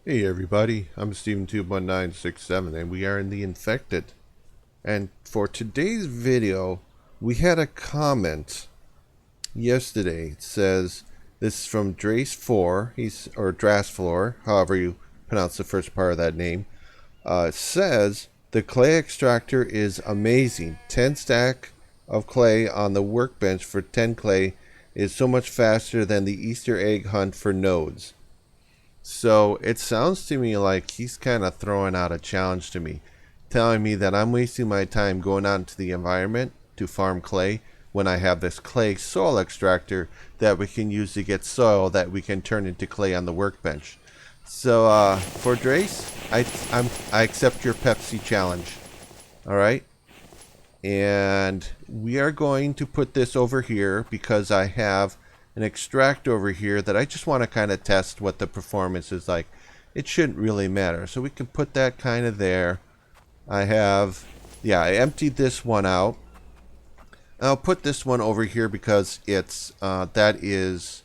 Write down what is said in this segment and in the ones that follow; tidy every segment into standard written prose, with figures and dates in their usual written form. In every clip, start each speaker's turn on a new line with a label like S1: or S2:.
S1: Hey everybody, I'm Steven21967 and we are in the Infected. And for today's video, we had a comment yesterday. It says, this is from Drace4, or Drasflor, however you pronounce the first part of that name. It says, the clay extractor is amazing. 10 stack of clay on the workbench for 10 clay is so much faster than the Easter egg hunt for nodes. So it sounds to me like he's kind of throwing out a challenge to me, telling me that I'm wasting my time going out into the environment to farm clay when I have this clay soil extractor that we can use to get soil that we can turn into clay on the workbench. So for Drace, I accept your Pepsi challenge. All right, and we are going to put this over here because I have an extract over here that I just want to kind of test what the performance is like. It shouldn't really matter, so we can put that kind of there. I emptied this one out. I'll put this one over here because it's this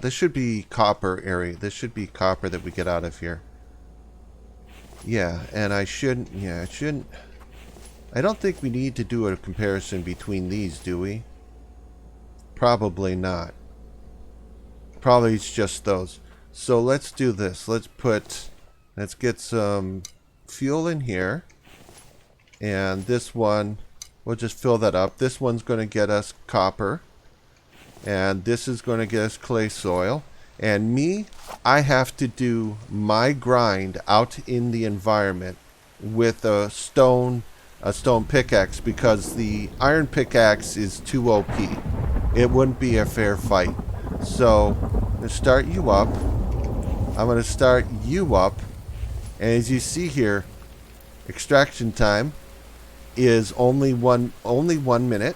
S1: should be copper area. This should be copper that we get out of here. Yeah, and I shouldn't. I don't think we need to do a comparison between these, do we? Probably not. Probably it's just those. So let's do this. Let's get some fuel in here. And this one, we'll just fill that up. This one's going to get us copper. And this is going to get us clay soil. And me, I have to do my grind out in the environment with a stone pickaxe because the iron pickaxe is too OP. It wouldn't be a fair fight. So, I'm going to start you up. I'm going to start you up. And as you see here, extraction time is only one minute.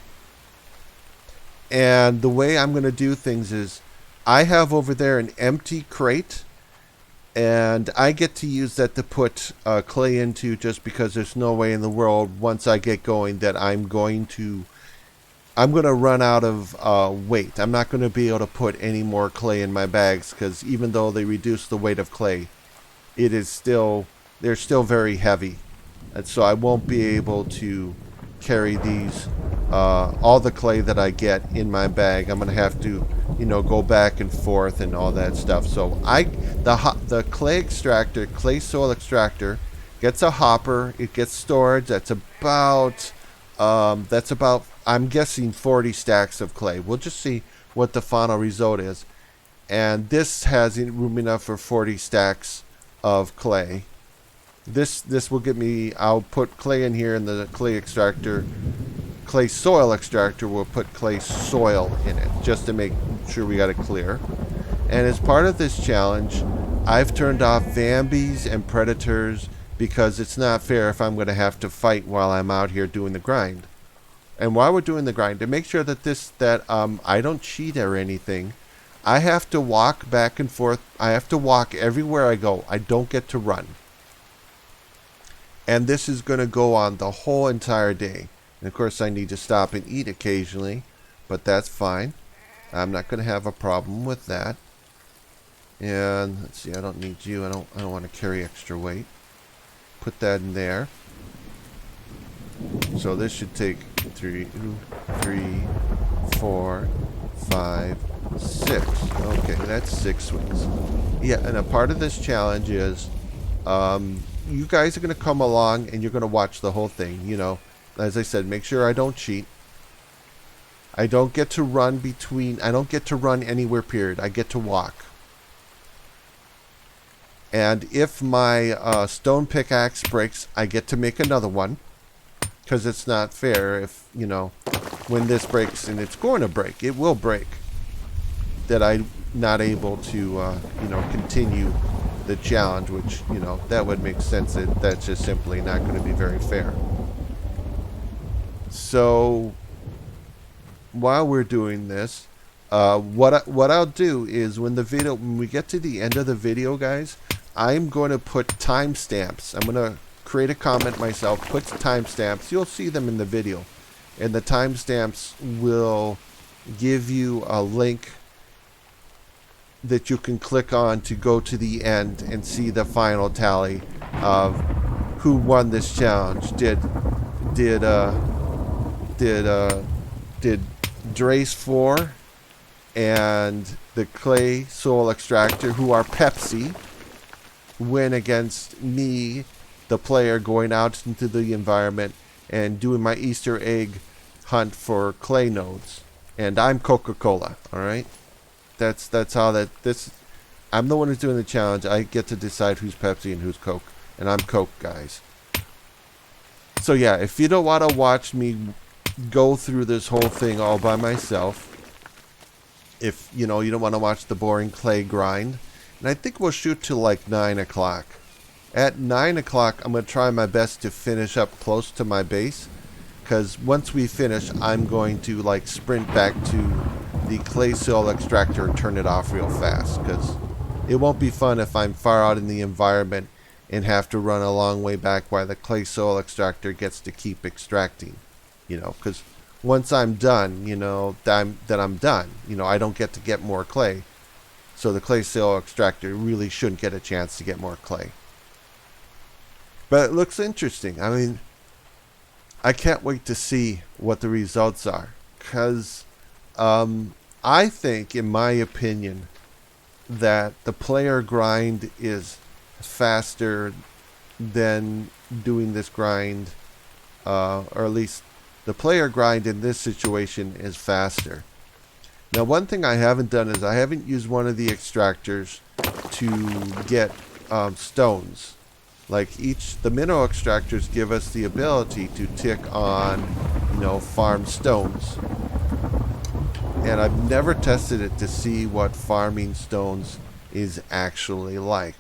S1: And the way I'm going to do things is I have over there an empty crate. And I get to use that to put clay into just because there's no way in the world once I get going that I'm going to run out of weight. I'm not going to be able to put any more clay in my bags because even though they reduce the weight of clay, they're still very heavy. And so I won't be able to carry these, all the clay that I get in my bag. I'm going to have to, go back and forth and all that stuff. So the clay soil extractor gets a hopper. It gets storage. That's about I'm guessing 40 stacks of clay. We'll just see what the final result is. And this has room enough for 40 stacks of clay. This will get me, I'll put clay in here in the clay soil extractor will put clay soil in it just to make sure we got it clear. And as part of this challenge, I've turned off Vambies and Predators because it's not fair if I'm going to have to fight while I'm out here doing the grind. And while we're doing the grind, to make sure that I don't cheat or anything, I have to walk back and forth. I have to walk everywhere I go. I don't get to run. And this is going to go on the whole entire day. And of course, I need to stop and eat occasionally, but that's fine. I'm not going to have a problem with that. And let's see, I don't need you. I don't want to carry extra weight. Put that in there. So this should take 3, 4, 5, 6. Okay, that's 6 swings. Yeah, and a part of this challenge is you guys are going to come along and you're going to watch the whole thing. As I said, make sure I don't cheat. I don't get to run anywhere, period. I get to walk. And if my stone pickaxe breaks, I get to make another one. Because it's not fair if, when this breaks, and it's going to break, it will break, that I'm not able to, continue the challenge, which, that would make sense. That's just simply not going to be very fair. So, while we're doing this, what I'll do is when we get to the end of the video, guys, I'm going to put timestamps. I'm going to create a comment myself, put timestamps. You'll see them in the video. And the timestamps will give you a link that you can click on to go to the end and see the final tally of who won this challenge. Did Drace 4 and the Clay Soul Extractor, who are Pepsi, win against me, the player, going out into the environment and doing my Easter egg hunt for clay nodes? And I'm Coca-Cola, alright? That's how this... I'm the one who's doing the challenge. I get to decide who's Pepsi and who's Coke. And I'm Coke, guys. So yeah, if you don't want to watch me go through this whole thing all by myself, if, you know, you don't want to watch the boring clay grind, and I think we'll shoot till like 9 o'clock. At 9 o'clock, I'm going to try my best to finish up close to my base, because once we finish, I'm going to like sprint back to the Clay Soul Extractor and turn it off real fast, because it won't be fun if I'm far out in the environment and have to run a long way back while the Clay Soul Extractor gets to keep extracting, you know, because once I'm done, you know, then I'm done. You know, I don't get to get more clay. So the Clay Soul Extractor really shouldn't get a chance to get more clay. But it looks interesting. I mean, I can't wait to see what the results are, because I think, in my opinion, that the player grind is faster than doing this grind, or at least the player grind in this situation is faster. Now, one thing I haven't done is I haven't used one of the extractors to get stones. Like the mineral extractors give us the ability to tick on, you know, farm stones. And I've never tested it to see what farming stones is actually like.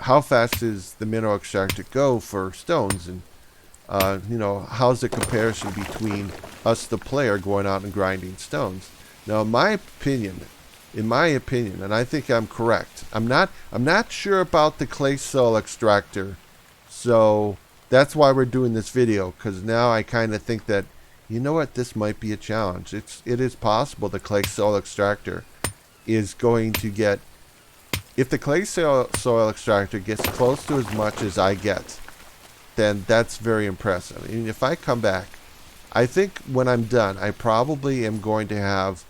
S1: How fast does the mineral extractor go for stones? And you know, how's the comparison between us, the player, going out and grinding stones? Now, in my opinion, and I think I'm correct, I'm not sure about the Clay Soul Extractor, so that's why we're doing this video, because now I kind of think that, you know what, this might be a challenge. It is possible the Clay Soul Extractor is going to get, if the Clay Soil Extractor gets close to as much as I get, then that's very impressive. I mean, if I come back, I think when I'm done, I probably am going to have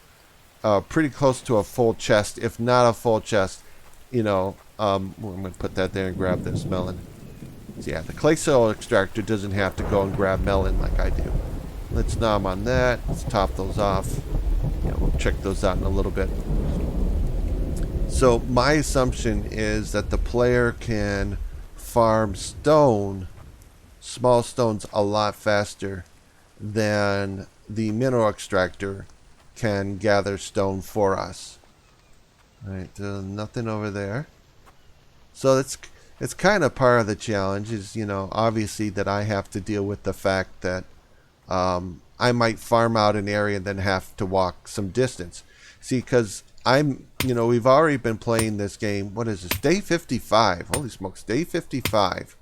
S1: pretty close to a full chest, if not a full chest. You know, I'm going to put that there and grab this melon. So yeah, the Clay Soil Extractor doesn't have to go and grab melon like I do. Let's nom on that. Let's top those off. Yeah, we'll check those out in a little bit. So my assumption is that the player can farm small stones, a lot faster than the mineral extractor can gather stone for us. Alright, nothing over there. So it's kind of part of the challenge, is, you know, obviously that I have to deal with the fact that I might farm out an area and then have to walk some distance. See, because you know, we've already been playing this game. What is this? Day 55. Holy smokes, day 55.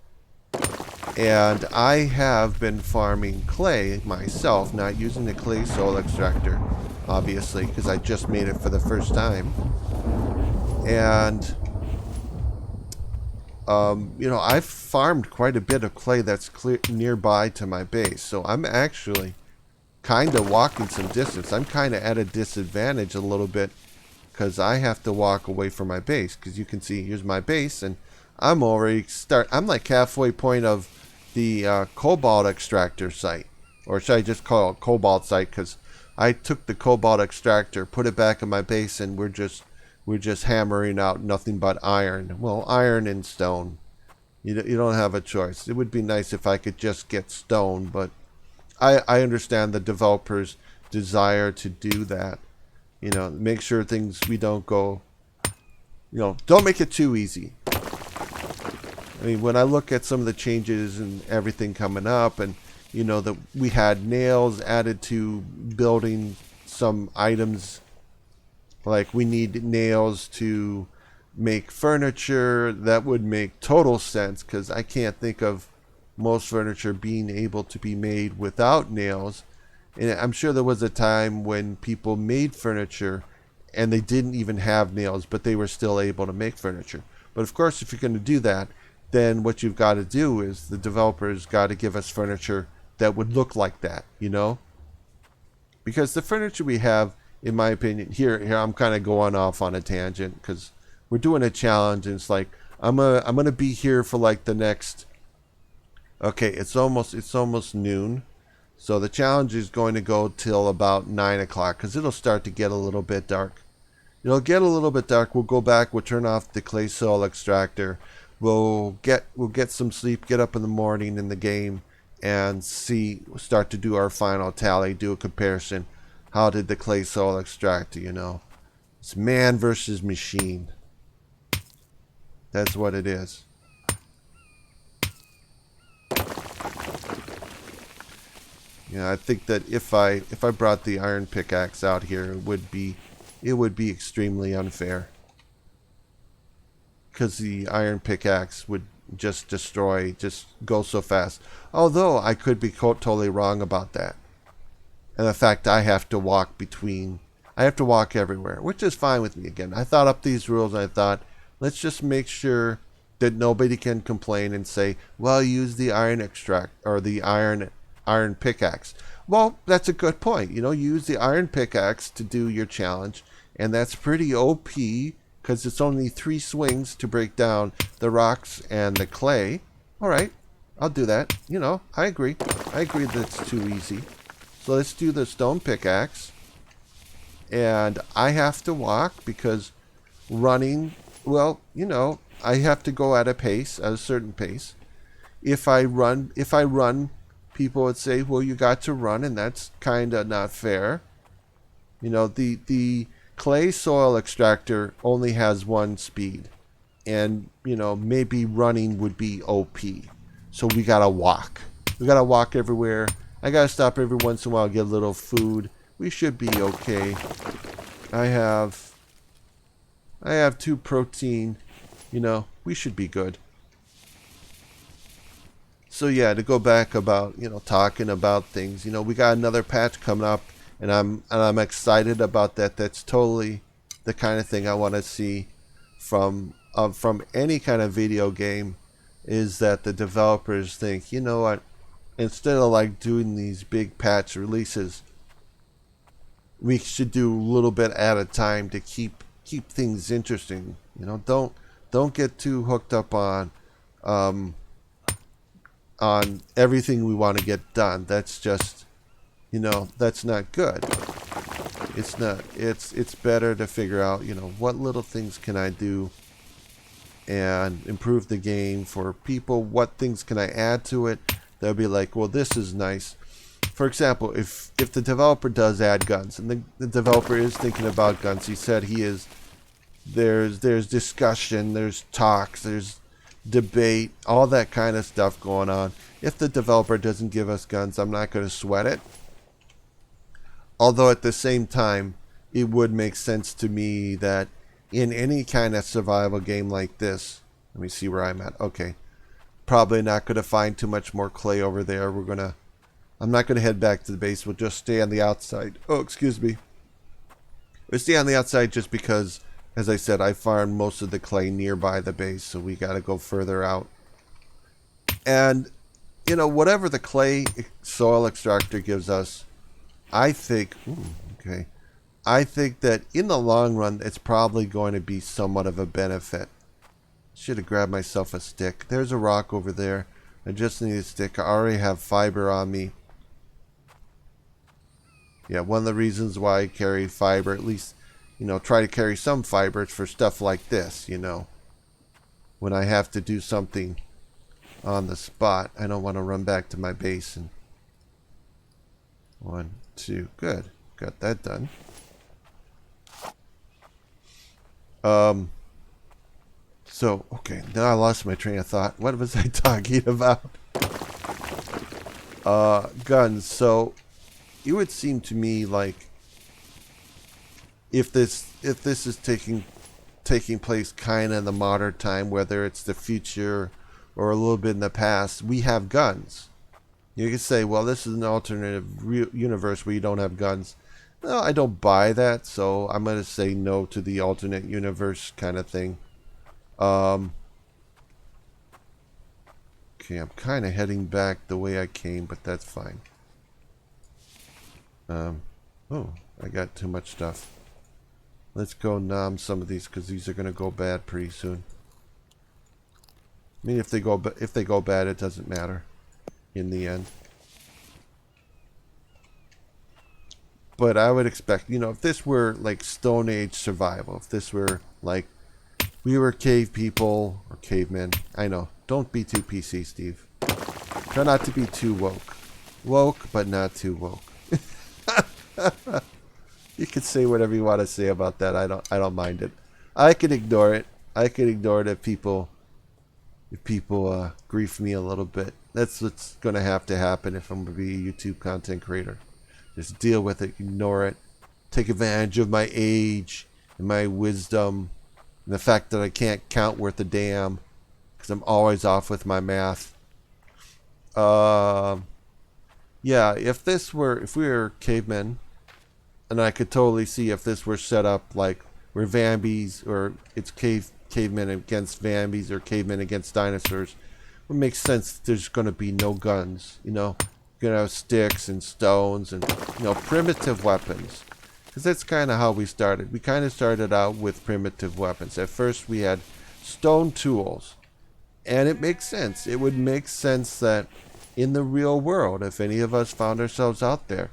S1: And I have been farming clay myself, not using the Clay Soul Extractor, obviously, because I just made it for the first time. And, you know, I've farmed quite a bit of clay that's nearby to my base. So I'm actually kind of walking some distance. I'm kind of at a disadvantage a little bit, because I have to walk away from my base. Because you can see, here's my base, and I'm already I'm like halfway point of the cobalt extractor site, or should I just call it cobalt site? Because I took the cobalt extractor, put it back in my base, and we're just hammering out nothing but iron. Well, iron and stone. You don't have a choice. It would be nice if I could just get stone, but I understand the developers' desire to do that. You know, make sure we don't go, you know, don't make it too easy. I mean, when I look at some of the changes and everything coming up, and, you know, that we had nails added to building some items, like we need nails to make furniture, that would make total sense, because I can't think of most furniture being able to be made without nails. And I'm sure there was a time when people made furniture and they didn't even have nails, but they were still able to make furniture. But of course, if you're going to do that, then what you've got to do is the developers got to give us furniture that would look like that, you know? Because the furniture we have, in my opinion, here I'm kind of going off on a tangent because we're doing a challenge, and it's like I'm gonna be here for like the next. Okay, it's almost noon, so the challenge is going to go till about 9 o'clock because it'll start to get a little bit dark. It'll get a little bit dark. We'll go back. We'll turn off the clay soil extractor. We'll get some sleep. Get up in the morning in the game and start to do our final tally. Do a comparison. How did the clay soil extractor? You know, it's man versus machine. That's what it is. Yeah, I think that if I brought the iron pickaxe out here, it would be extremely unfair. Because the iron pickaxe would just go so fast. Although I could be totally wrong about that. And the fact I have to walk everywhere, which is fine with me. Again, I thought up these rules and I thought, let's just make sure that nobody can complain and say, well, use the iron extract or the iron pickaxe. Well, that's a good point. You know, use the iron pickaxe to do your challenge, and that's pretty OP because it's only 3 swings to break down the rocks and the clay. All right, I'll do that. You know, I agree that it's too easy. So let's do the stone pickaxe. And I have to walk because running, well, you know, I have to go at a certain pace. If I run, people would say, well, you got to run, and that's kind of not fair. You know, the clay soil extractor only has 1 speed. And, you know, maybe running would be OP. So we got to walk. We got to walk everywhere. I got to stop every once in a while, get a little food. We should be okay. I have 2 protein. You know, we should be good. So yeah, to go back about, you know, talking about things, you know, we got another patch coming up, and I'm excited about that. That's totally the kind of thing I want to see from any kind of video game, is that the developers think, you know what, instead of like doing these big patch releases, we should do a little bit at a time to keep things interesting. You know, don't get too hooked up on everything we want to get done. That's just, you know, that's not good. It's not. It's better to figure out, you know, what little things can I do and improve the game for people. What things can I add to it? They'll be like, well, this is nice. For example, if the developer does add guns, and the developer is thinking about guns, he said he is. There's discussion, there's talks, there's debate, all that kind of stuff going on. If the developer doesn't give us guns, I'm not going to sweat it. Although at the same time, it would make sense to me that in any kind of survival game like this, let me see where I'm at. Okay. Probably not going to find too much more clay over there. I'm not going to head back to the base. We'll just stay on the outside. Oh, excuse me. We'll stay on the outside just because, as I said, I farmed most of the clay nearby the base, so we got to go further out. And, you know, whatever the clay soil extractor gives us, I think, I think that in the long run, it's probably going to be somewhat of a benefit. Should have grabbed myself a stick. There's a rock over there. I just need a stick. I already have fiber on me. Yeah, one of the reasons why I carry fiber, at least, you know, try to carry some fibers for stuff like this, you know. When I have to do something on the spot, I don't want to run back to my base. And 1, 2, good. Got that done. So, okay, now I lost my train of thought. What was I talking about? Guns. So, it would seem to me like if this is taking place kind of in the modern time, whether it's the future or a little bit in the past, we have guns. You could say, well, this is an alternative universe where you don't have guns. Well, I don't buy that, so I'm going to say no to the alternate universe kind of thing. Okay, I'm kind of heading back the way I came, but that's fine. Oh, I got too much stuff. Let's go nom some of these because these are going to go bad pretty soon. I mean, if they go bad, it doesn't matter in the end. But I would expect, you know, if this were like Stone Age survival, if this were like we were cave people or cavemen, I know. Don't be too PC, Steve. Try not to be too woke. Woke, but not too woke. You can say whatever you want to say about that. I don't mind it. I can ignore it. I can ignore it if people grief me a little bit. That's what's gonna have to happen if I'm gonna be a YouTube content creator. Just deal with it, ignore it, take advantage of my age and my wisdom and the fact that I can't count worth a damn because I'm always off with my math. Yeah, if we were cavemen, and I could totally see if this were set up like we're Vambies or it's cavemen against Vambies or cavemen against dinosaurs, it would make sense that there's going to be no guns, you know. You're going to have sticks and stones and, you know, primitive weapons. Because that's kind of how we started. We kind of started out with primitive weapons. At first we had stone tools. And it makes sense. It would make sense that in the real world, if any of us found ourselves out there,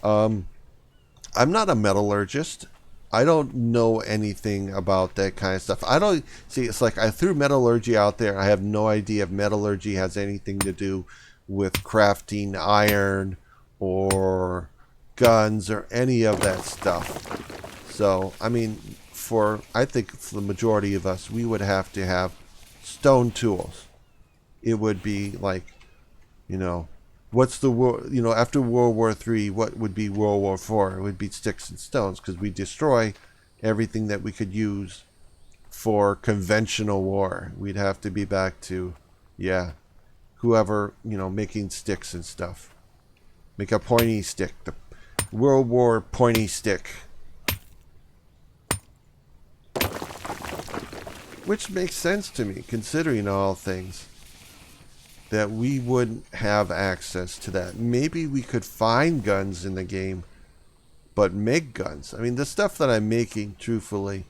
S1: I'm not a metallurgist. I don't know anything about that kind of stuff. I don't see. It's like I threw metallurgy out there. I have no idea if metallurgy has anything to do with crafting iron or guns or any of that stuff. So, I mean, I think for the majority of us, we would have to have stone tools. It would be like, you know, what's the war? You know, after World War III, what would be World War IV? It would be sticks and stones because we destroy everything that we could use for conventional war. We'd have to be back to, yeah, whoever, you know, making sticks and stuff. Make a pointy stick, the World War pointy stick. Which makes sense to me, considering all things. That we wouldn't have access to that. Maybe we could find guns in the game, but make guns. I mean, the stuff that I'm making, truthfully,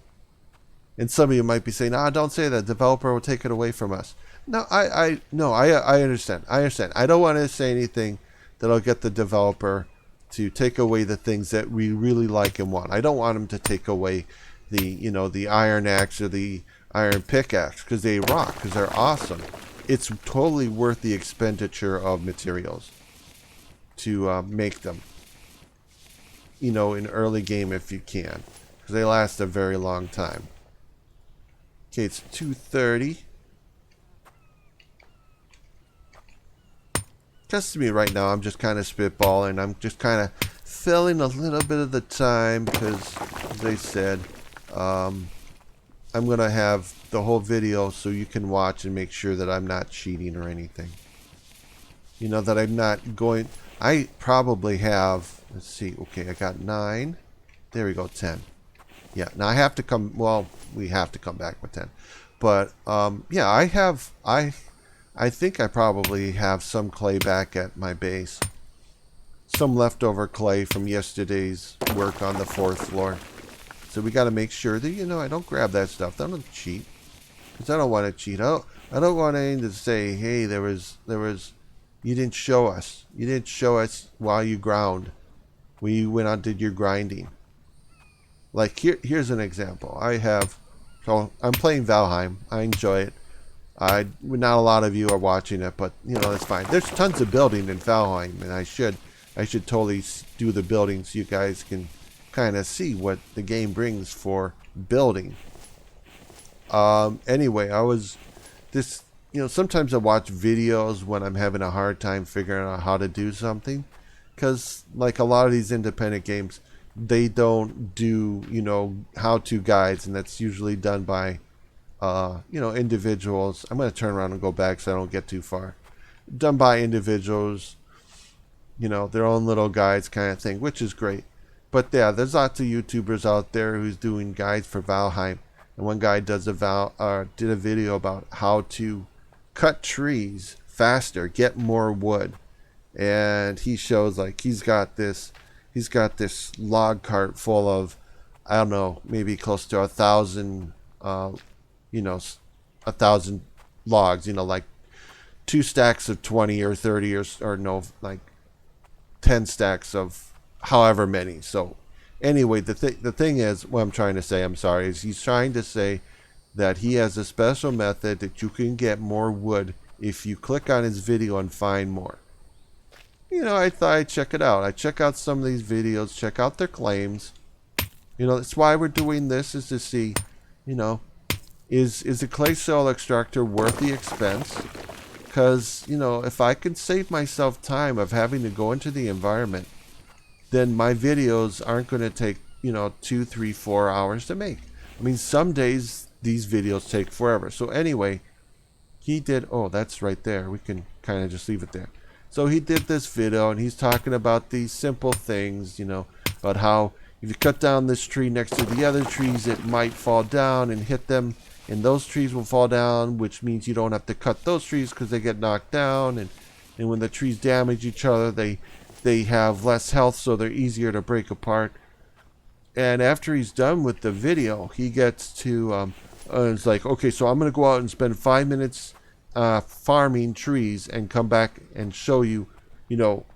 S1: and some of you might be saying, don't say that. Developer will take it away from us. No, I understand. I understand. I don't want to say anything that'll get the developer to take away the things that we really like and want. I don't want them to take away the iron axe or the iron pickaxe because they rock, because they're awesome. It's totally worth the expenditure of materials to make them. You know, in early game if you can, because they last a very long time. Okay, it's 2:30. Just to me right now, I'm just kind of spitballing. I'm just kind of filling a little bit of the time because, as I said, I'm going to have the whole video so you can watch and make sure that I'm not cheating or anything. You know, that I'm not going... I probably have... Let's see. Okay, I got 9. There we go, 10. Yeah, now I have to come... Well, we have to come back with 10. But, yeah, I think I probably have some clay back at my base. Some leftover clay from yesterday's work on the 4th floor. So we got to make sure that, you know, I don't grab that stuff. I don't cheat. Because I don't want to cheat. I don't want anyone to say, hey, there was, you didn't show us. You didn't show us while you ground. We went out and did your grinding. Like, here's an example. So I'm playing Valheim. I enjoy it. Not a lot of you are watching it, but, you know, that's fine. There's tons of building in Valheim, and I should totally do the building so you guys can kind of see what the game brings for building. Anyway, sometimes I watch videos when I'm having a hard time figuring out how to do something, because like a lot of these independent games, they don't do, you know, how-to guides, and that's usually done by individuals. I'm going to turn around and go back so I don't get too far. Done by individuals, you know, their own little guides kind of thing, which is great. But yeah, there's lots of YouTubers out there who's doing guides for Valheim. And one guy did a video about how to cut trees faster, get more wood. And he shows like he's got this log cart full of, I don't know, maybe close to 1,000 1,000 logs, like 2 stacks of 20 or 30 or no, like 10 stacks of however many. So anyway, the thing is, what I'm trying to say, I'm sorry, is he's trying to say that he has a special method that you can get more wood if you click on his video and find more. I thought I'd check it out. I check out some of these videos, check out their claims. That's why we're doing this, is to see, is the clay soil extractor worth the expense? Because, if I can save myself time of having to go into the environment, then my videos aren't going to take, 2, 3, 4 hours to make. I mean, some days these videos take forever. So anyway, he did, oh, that's right there. We can kind of just leave it there. So he did this video, and he's talking about these simple things, about how if you cut down this tree next to the other trees, it might fall down and hit them, and those trees will fall down, which means you don't have to cut those trees because they get knocked down, and when the trees damage each other, they have less health, so they're easier to break apart. And after he's done with the video, he gets to, it's like, okay, so I'm going to go out and spend 5 minutes farming trees and come back and show you,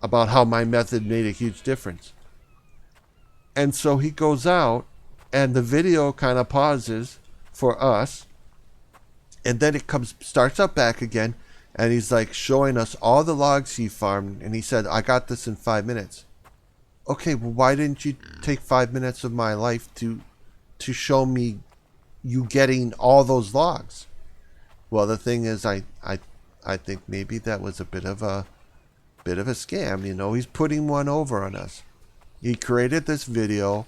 S1: about how my method made a huge difference. And so he goes out, and the video kind of pauses for us, and then it starts up back again, and he's like showing us all the logs he farmed, and he said, I got this in 5 minutes. Okay, well, why didn't you take 5 minutes of my life to show me you getting all those logs? Well, the thing is, I think maybe that was a bit of a scam. He's putting one over on us. He created this video,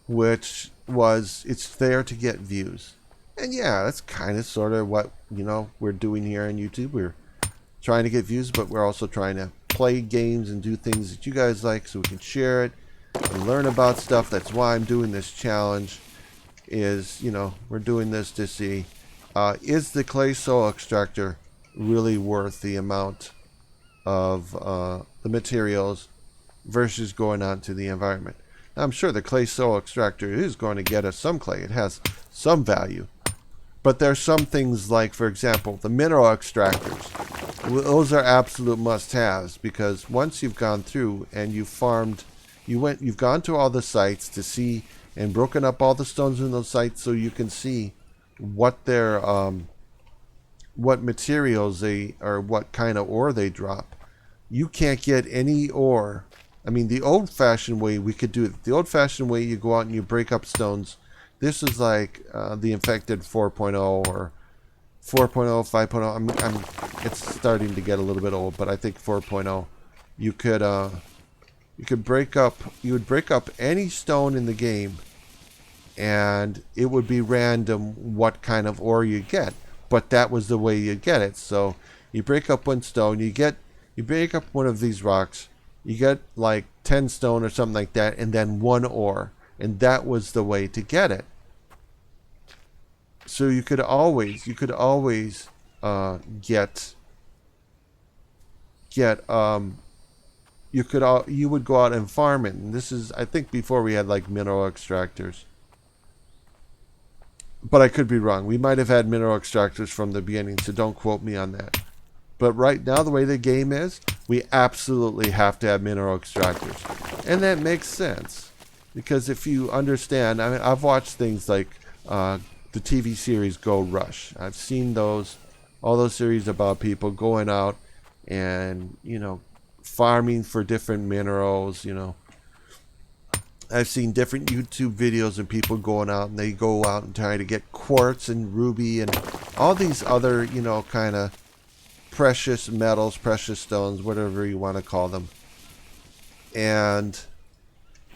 S1: which it's there to get views. And yeah, that's kind of sort of what, we're doing here on YouTube. We're trying to get views, but we're also trying to play games and do things that you guys like so we can share it and learn about stuff. That's why I'm doing this challenge, is, we're doing this to see, is the clay soil extractor really worth the amount of the materials versus going out to the environment? Now, I'm sure the clay soil extractor is going to get us some clay. It has some value. But there's some things like, for example, the mineral extractors. Those are absolute must-haves, because once you've gone through and you've gone to all the sites to see and broken up all the stones in those sites so you can see what their what materials or what kind of ore they drop. You can't get any ore. I mean, the old-fashioned way we could do it. The old-fashioned way, you go out and you break up stones. This is like the Infected 4.0 or 4.0, 5.0. It's starting to get a little bit old, but I think 4.0. You would break up any stone in the game, and it would be random what kind of ore you get. But that was the way you get it. So you break up one stone, you break up one of these rocks, you get like 10 stone or something like that, and then 1 ore. And that was the way to get it. So you could always get you would go out and farm it. And this is, I think, before we had like mineral extractors. But I could be wrong. We might have had mineral extractors from the beginning, so don't quote me on that. But right now, the way the game is, we absolutely have to have mineral extractors. And that makes sense. Because if you understand, I mean, I've watched things like the TV series Go Rush. I've seen all those series about people going out and, farming for different minerals, I've seen different YouTube videos of people going out, and they go out and try to get quartz and ruby and all these other, kind of precious metals, precious stones, whatever you want to call them. And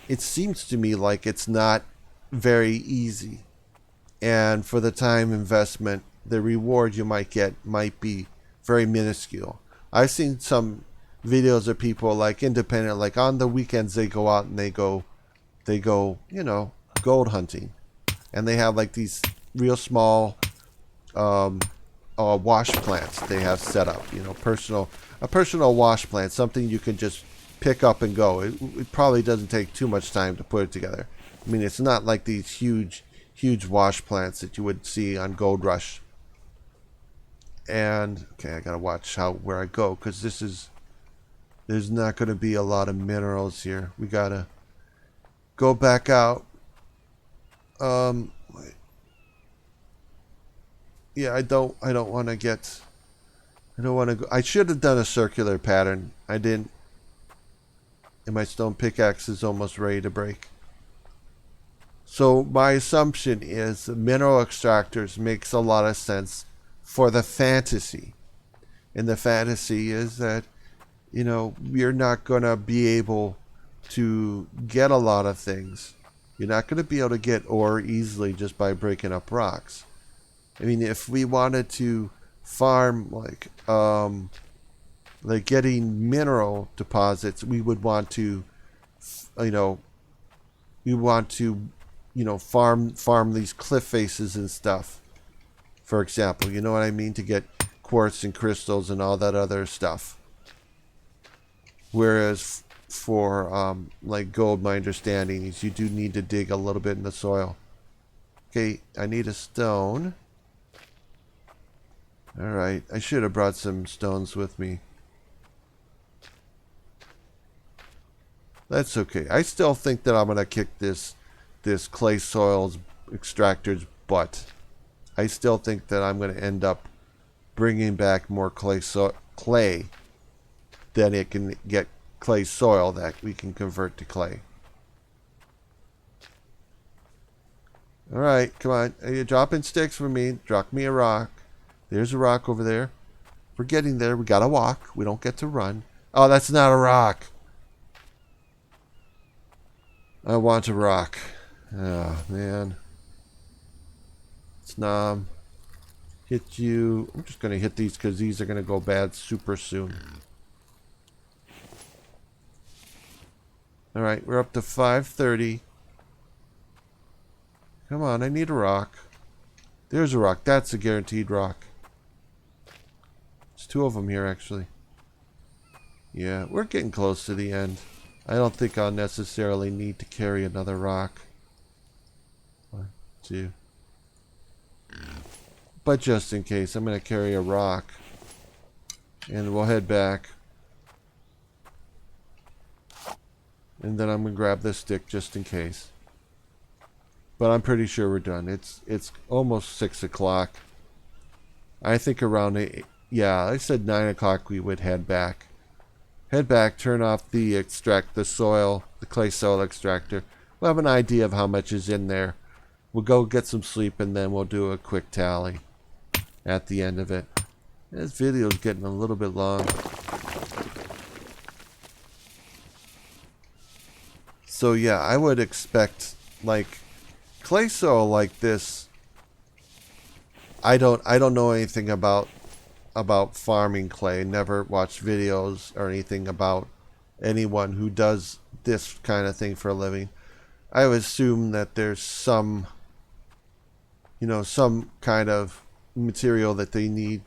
S1: it seems to me like it's not very easy. And for the time investment, the reward you might get might be very minuscule. I've seen some videos of people like independent, like on the weekends they go out and they they go, you know, gold hunting, and they have like these real small wash plants they have set up. You know, a personal wash plant, something you can just pick up and go. It probably doesn't take too much time to put it together. I mean, it's not like these huge wash plants that you would see on Gold Rush. And okay, I gotta watch where I go, because there's not gonna be a lot of minerals here. We gotta go back out. Yeah, I don't want to get. I don't want to go. I should have done a circular pattern. I didn't. And my stone pickaxe is almost ready to break. So my assumption is mineral extractors makes a lot of sense for the fantasy. And the fantasy is that, you know, you're not going to be able to get a lot of things. You're not going to be able to get ore easily just by breaking up rocks. I mean, if we wanted to farm like getting mineral deposits, we would want to, farm these cliff faces and stuff. For example, you know what I mean, to get quartz and crystals and all that other stuff. Whereas for like gold, my understanding is you do need to dig a little bit in the soil. Okay, I need a stone. Alright, I should have brought some stones with me. That's okay. I still think that I'm going to kick this clay soils extractor's butt. I still think that I'm going to end up bringing back more clay than it can get clay soil that we can convert to clay. Alright, come on. Are you dropping sticks for me? Drop me a rock. There's a rock over there. We're getting there. We gotta walk. We don't get to run. Oh, that's not a rock. I want a rock. Oh, man. Snom. Hit you. I'm just going to hit these because these are going to go bad super soon. Alright, we're up to 530. Come on, I need a rock. There's a rock. That's a guaranteed rock. There's two of them here, actually. Yeah, we're getting close to the end. I don't think I'll necessarily need to carry another rock. 1, 2. But just in case, I'm going to carry a rock. And we'll head back. And then I'm going to grab this stick just in case. But I'm pretty sure we're done. It's almost 6 o'clock. I think around 8. Yeah, I said 9 o'clock we would head back. Head back, turn off the clay soil extractor. We'll have an idea of how much is in there. We'll go get some sleep and then we'll do a quick tally at the end of it. This video is getting a little bit long. So yeah, I would expect like clay soil like this. I don't know anything about farming clay. Never watched videos or anything about anyone who does this kind of thing for a living. I would assume that there's some kind of material that they need,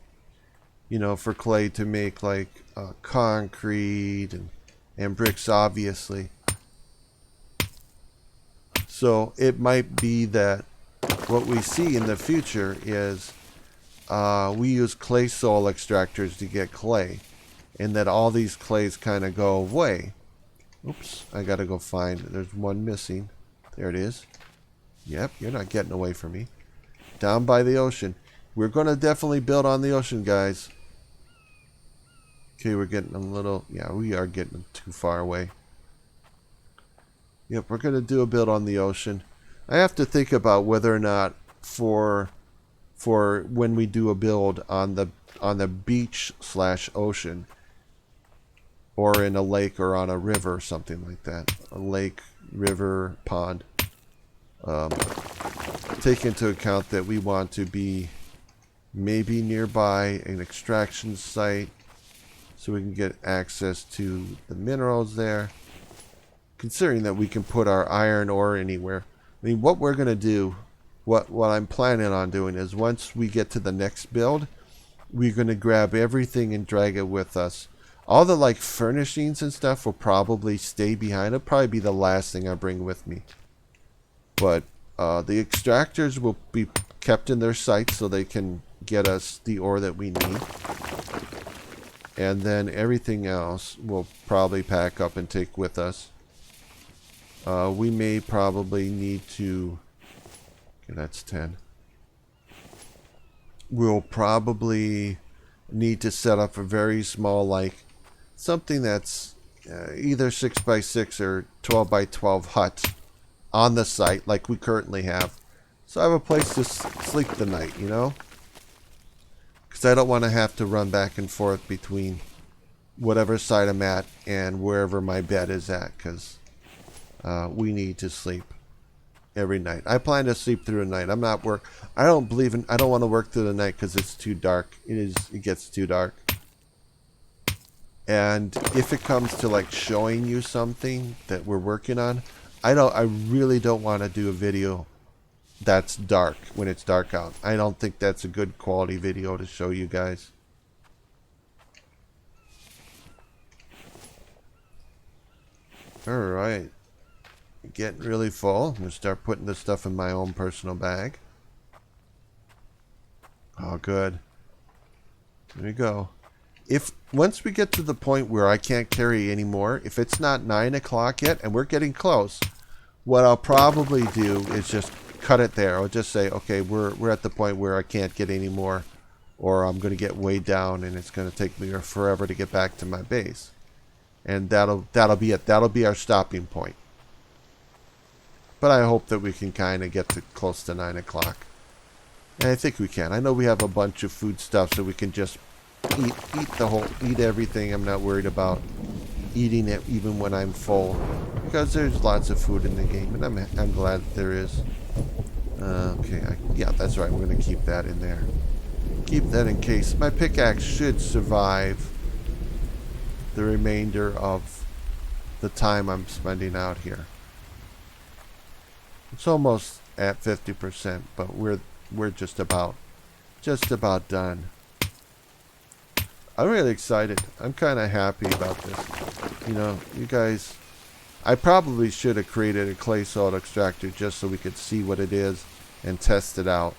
S1: for clay to make like concrete and bricks, obviously. So it might be that what we see in the future is we use clay soil extractors to get clay, and that all these clays kind of go away. Oops, I gotta go find it. There's one missing. There it is. Yep, you're not getting away from me. Down by the ocean. We're gonna definitely build on the ocean, guys. Okay, we're getting a little... Yeah, we are getting too far away. Yep, we're gonna do a build on the ocean. I have to think about whether or not for when we do a build on the beach / ocean, or in a lake or on a river or something like that. A lake, river, pond. Take into account that we want to be maybe nearby an extraction site so we can get access to the minerals there. considering that we can put our iron ore anywhere. I mean, what we're going to do, what I'm planning on doing is once we get to the next build, we're going to grab everything and drag it with us. All the like furnishings and stuff will probably stay behind. It'll probably be the last thing I bring with me. But the extractors will be kept in their sites so they can get us the ore that we need. And then everything else we'll probably pack up and take with us. We may probably need to... Okay, that's 10. We'll probably need to set up a very small, like, something that's either 6x6 or 12x12 hut on the site, like we currently have. So I have a place to sleep the night, you know? Because I don't want to have to run back and forth between whatever side I'm at and wherever my bed is at, because we need to sleep every night. I plan to sleep through the night. I'm not work. I don't want to work through the night because it's too dark. It gets too dark. And if it comes to like showing you something that we're working on, I really don't want to do a video that's dark when it's dark out. I don't think that's a good quality video to show you guys. Alright. Getting really full. I'm going to start putting this stuff in my own personal bag. Oh, good. There we go. Once we get to the point where I can't carry anymore, if it's not 9 o'clock yet, and we're getting close, what I'll probably do is just cut it there. I'll just say, okay, we're at the point where I can't get any more, or I'm going to get way down, and it's going to take me forever to get back to my base. And that'll be it. That'll be our stopping point. But I hope that we can kind of get to close to 9 o'clock. And I think we can. I know we have a bunch of food stuff, so we can just eat everything. I'm not worried about eating it even when I'm full, because there's lots of food in the game, and I'm glad that there is. Okay, yeah, that's right. We're gonna keep that in there. Keep that in case. My pickaxe should survive the remainder of the time I'm spending out here. It's almost at 50%, but we're just about done. I'm really excited. I'm kind of happy about this. You know, you guys, I probably should have created a clay salt extractor just so we could see what it is and test it out.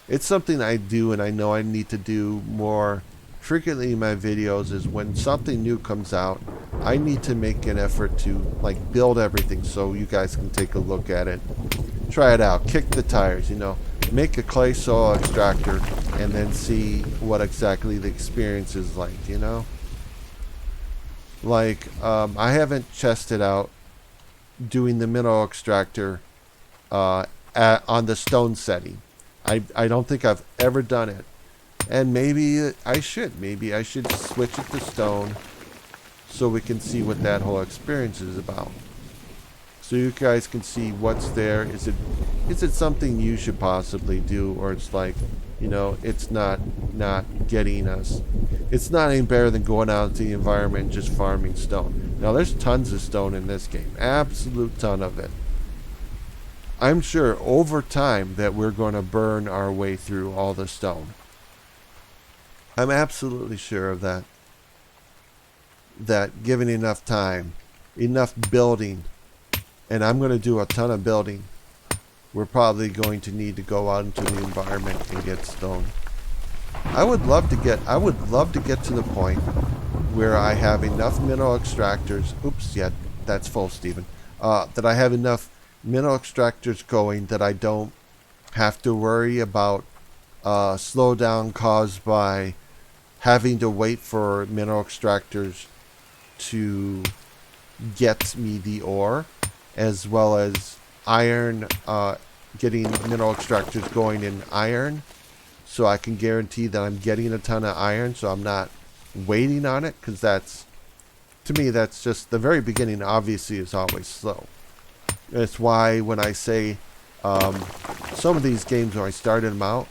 S1: It's something I do, and I know I need to do more frequently in my videos. Is when something new comes out, I need to make an effort to like build everything so you guys can take a look at it, try it out, kick the tires, you know, make a clay soil extractor and then see what exactly the experience is like, you know. Like I haven't tested out doing the mineral extractor on the stone setting. I don't think I've ever done it. And maybe I should. Maybe I should switch it to stone so we can see what that whole experience is about. So you guys can see what's there. Is it something you should possibly do, or it's like, you know, it's not getting us. It's not any better than going out into the environment and just farming stone. Now there's tons of stone in this game. Absolute ton of it. I'm sure over time that we're going to burn our way through all the stone. I'm absolutely sure of that. That given enough time, enough building, and I'm going to do a ton of building, we're probably going to need to go out into the environment and get stone. I would love to get to the point where I have enough mineral extractors. Oops, yeah, that's full, Stephen. That I have enough mineral extractors going that I don't have to worry about slowdown caused by having to wait for mineral extractors to get me the ore, as well as iron, getting mineral extractors going in iron, so I can guarantee that I'm getting a ton of iron, so I'm not waiting on it, because that's, to me, that's just the very beginning. Obviously is always slow. That's why when I say some of these games, when I started them out,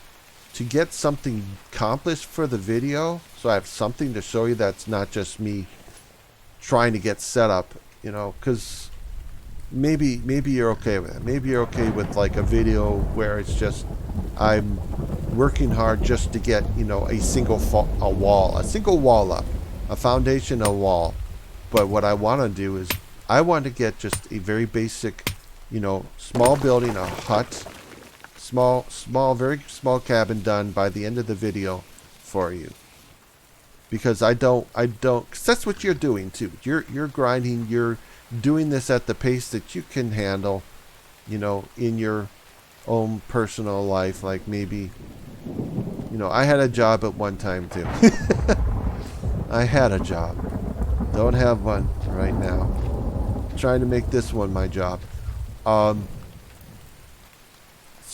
S1: to get something accomplished for the video, so I have something to show you that's not just me trying to get set up, you know, because maybe you're okay with it. Maybe you're okay with like a video where it's just I'm working hard just to get, you know, a single wall up, a foundation, a wall. But what I want to do is I want to get just a very basic, you know, small building, a hut, very small cabin done by the end of the video for you. Because I don't, cause that's what you're doing too. You're grinding, you're doing this at the pace that you can handle, you know, in your own personal life. Like maybe, you know, I had a job at one time too. I had a job. Don't have one right now. Trying to make this one my job. To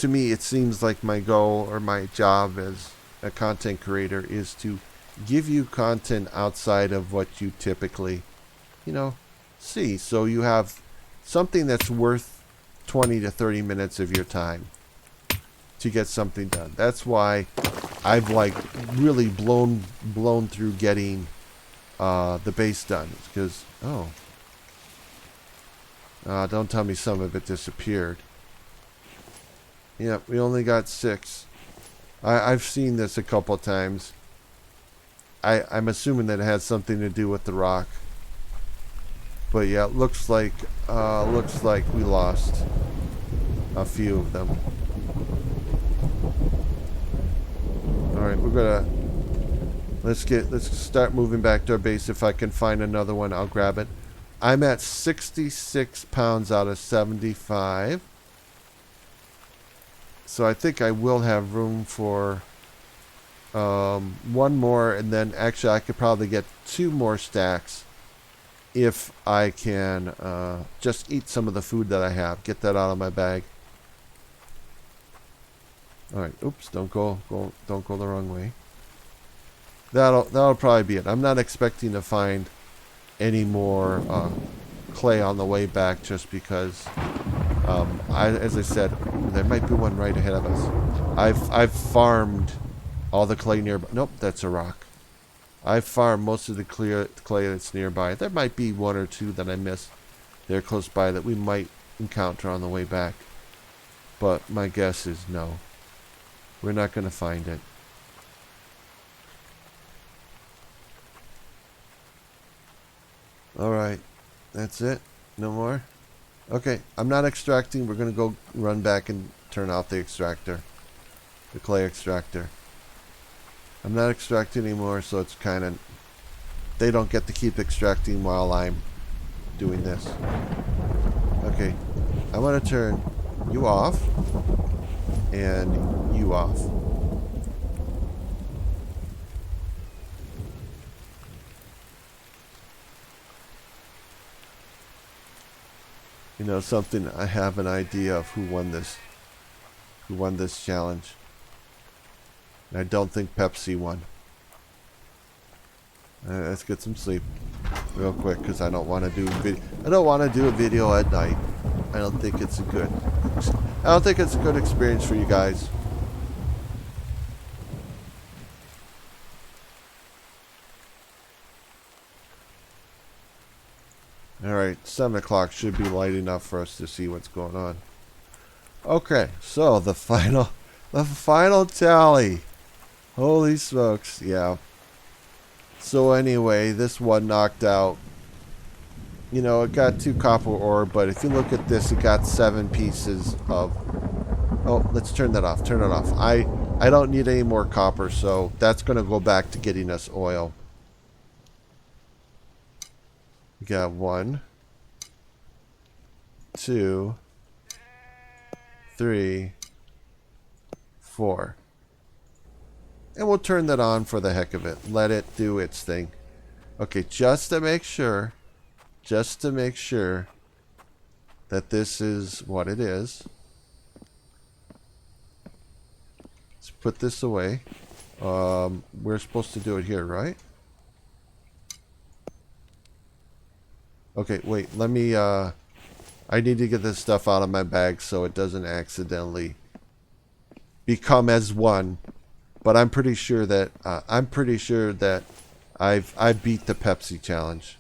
S1: me, it seems like my goal or my job as a content creator is to give you content outside of what you typically, you know, see. So you have something that's worth 20 to 30 minutes of your time to get something done. That's why I've like really blown through getting the base done. Because, don't tell me some of it disappeared. Yep, we only got 6. I've seen this a couple times. I'm assuming that it has something to do with the rock. But yeah, it looks like we lost a few of them. Alright, let's start moving back to our base. If I can find another one, I'll grab it. I'm at 66 pounds out of 75. So I think I will have room for one more, and then actually I could probably get 2 more stacks if I can just eat some of the food that I have. Get that out of my bag. All right. Oops! Don't go the wrong way. That'll probably be it. I'm not expecting to find any more clay on the way back, just because as I said, there might be one right ahead of us. I've farmed all the clay nearby. Nope, that's a rock. I've farmed most of the clay that's nearby. There might be 1 or 2 that I missed. They're close by that we might encounter on the way back. But my guess is no. We're not going to find it. Alright. That's it? No more? Okay, I'm not extracting. We're going to go run back and turn off the extractor. The clay extractor. I'm not extracting anymore, so it's kind of... They don't get to keep extracting while I'm doing this. Okay, I want to turn you off and you off. You know something, I have an idea of who won this challenge. I don't think Pepsi won. Let's get some sleep real quick, because I don't want to do a video at night. I don't think it's a good experience for you guys. Alright, 7 o'clock should be light enough for us to see what's going on. Okay, so the final tally. Holy smokes, yeah. So anyway, this one knocked out, you know, it got 2 copper ore, but if you look at this, it got 7 pieces of... Oh, let's turn that off. Turn it off. I don't need any more copper, so that's going to go back to getting us oil. We got 1, 2, 3, 4. And we'll turn that on for the heck of it. Let it do its thing. Okay, just to make sure that this is what it is. Let's put this away. We're supposed to do it here, right? Okay, wait, let me, I need to get this stuff out of my bag so it doesn't accidentally become as one. But I'm pretty sure that I beat the Pepsi challenge.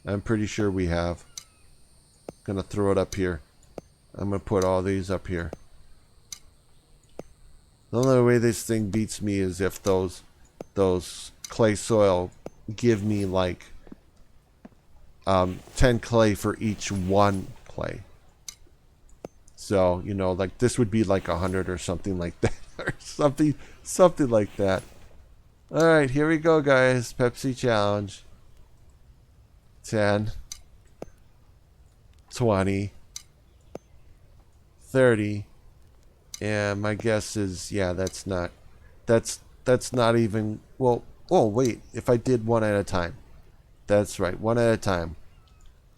S1: I'm pretty sure we have. gonna throw it up here. I'm gonna put all these up here. The only way this thing beats me is if those clay soil give me like 10 clay for each one clay. So, you know, like this would be like 100 or something like that. Or something like that. Alright, here we go, guys. Pepsi challenge. 10, 20, 30, and my guess is, yeah, that's not even, well, oh wait, if I did one at a time. That's right, one at a time,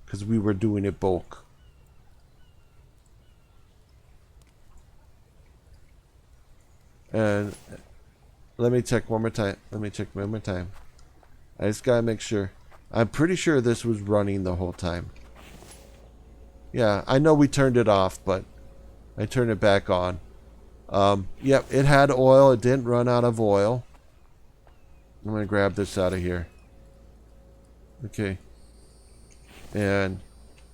S1: because we were doing it bulk. And let me check one more time. I just gotta make sure. I'm pretty sure this was running the whole time. Yeah, I know we turned it off, but I turned it back on. Yep, it had oil. It didn't run out of oil. I'm going to grab this out of here. Okay. And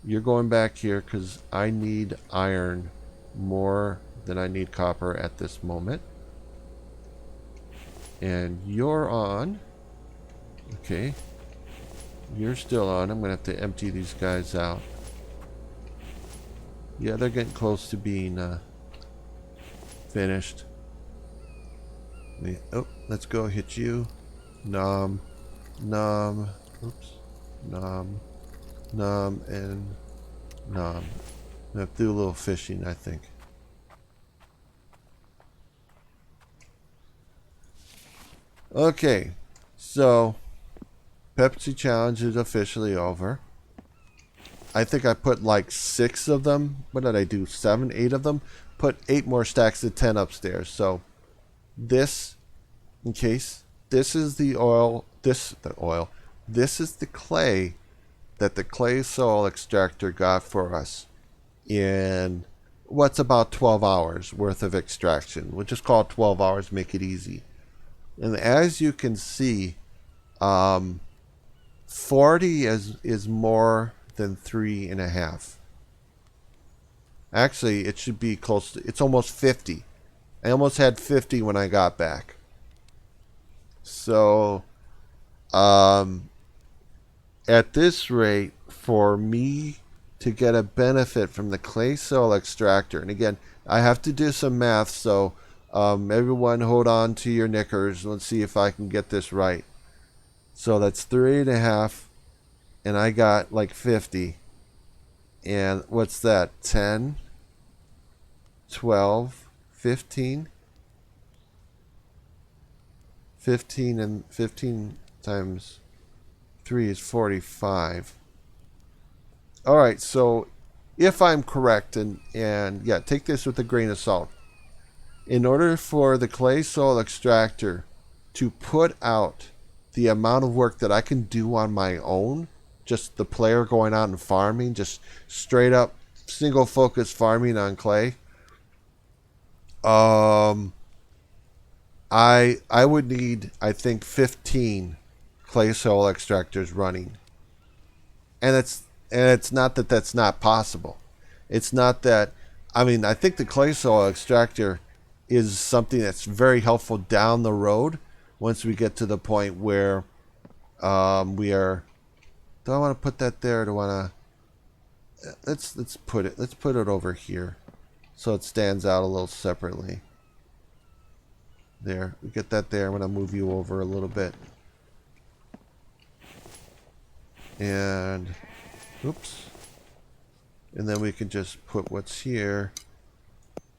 S1: you're going back here because I need iron more than I need copper at this moment. And you're on. Okay. You're still on. I'm going to have to empty these guys out. Yeah, they're getting close to being finished. Oh, let's go hit you. Nom. Nom. Oops. Nom. Nom and nom. I'm going to do a little fishing, I think. Okay. So, Pepsi Challenge is officially over. I think I put like 6 of them. What did I do? 7, 8 of them? Put 8 more stacks of 10 upstairs. So this, in case, this is the oil. This is the clay that the clay soil extractor got for us in what's about 12 hours worth of extraction. We'll just call it 12 hours, make it easy. And as you can see, 40 is more than 3.5. Actually, it should be close to, it's almost 50. I almost had 50 when I got back. So, at this rate, for me to get a benefit from the clay soil extractor, and again, I have to do some math, so everyone hold on to your knickers. Let's see if I can get this right. So that's 3.5, and I got like 50. And what's that? 10, 12, 15? 15 and 15 times 3 is 45. Alright, so if I'm correct, and yeah, take this with a grain of salt. In order for the clay soil extractor to put out the amount of work that I can do on my own, just the player going out and farming, just straight up single focus farming on clay, I would need, I think, 15 clay soil extractors running. And it's not that that's not possible. It's not that, I mean, I think the clay soil extractor is something that's very helpful down the road once we get to the point where we are. Do I want to put that there? Do I want to? Let's put it over here, so it stands out a little separately. There, we get that there. I'm gonna move you over a little bit, and oops, and then we can just put what's here,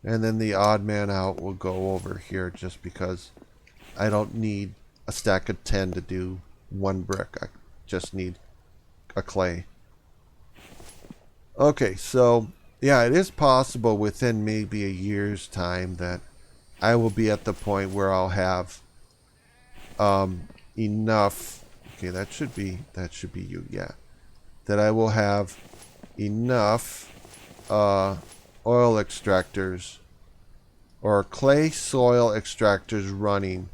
S1: and then the odd man out will go over here just because I don't need a stack of 10 to do 1 brick. I just need a clay. Okay, so yeah, it is possible within maybe a year's time that I will be at the point where I'll have enough. Okay, that should be you. Yeah, that I will have enough oil extractors or clay soil extractors running.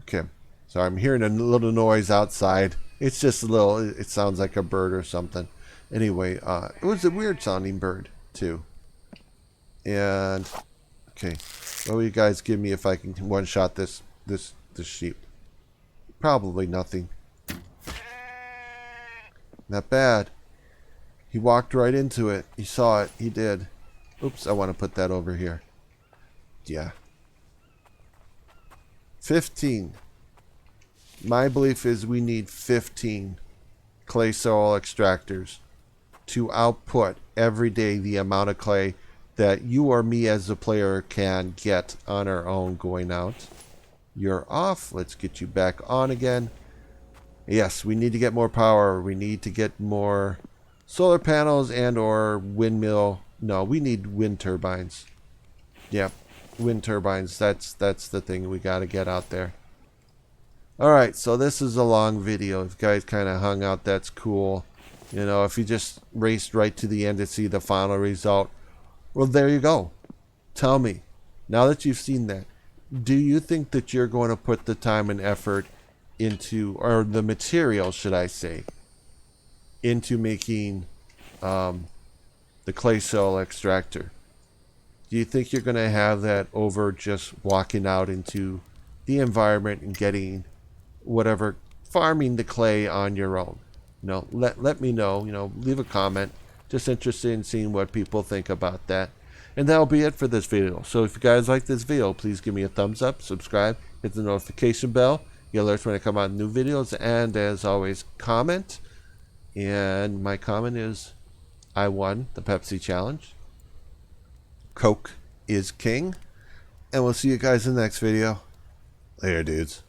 S1: Okay, so I'm hearing a little noise outside. It's just a little, it sounds like a bird or something. Anyway, it was a weird sounding bird too. And okay, what will you guys give me if I can one shot this sheep? Probably nothing. Not bad. He walked right into it. He saw it. He did. Oops, I want to put that over here. Yeah. 15. My belief is we need 15 clay soil extractors to output every day the amount of clay that you or me as a player can get on our own going out. You're off. Let's get you back on again. Yes, we need to get more power. We need to get more solar panels and or windmill. No, we need wind turbines. Yep, wind turbines. That's the thing we got to get out there. Alright, so this is a long video. If you guys kind of hung out, that's cool. You know, if you just raced right to the end to see the final result, well, there you go. Tell me, now that you've seen that, do you think that you're going to put the time and effort into, or the material, should I say, into making the clay soil extractor? Do you think you're going to have that over just walking out into the environment and getting whatever, farming the clay on your own? You know, let me know, you know, leave a comment. Just interested in seeing what people think about that. And that'll be it for this video. So if you guys like this video, please give me a thumbs up, subscribe, hit the notification bell, get alerts when I come out with new videos, and as always, comment. And my comment is, I won the Pepsi challenge. Coke is king. And we'll see you guys in the next video. Later, dudes.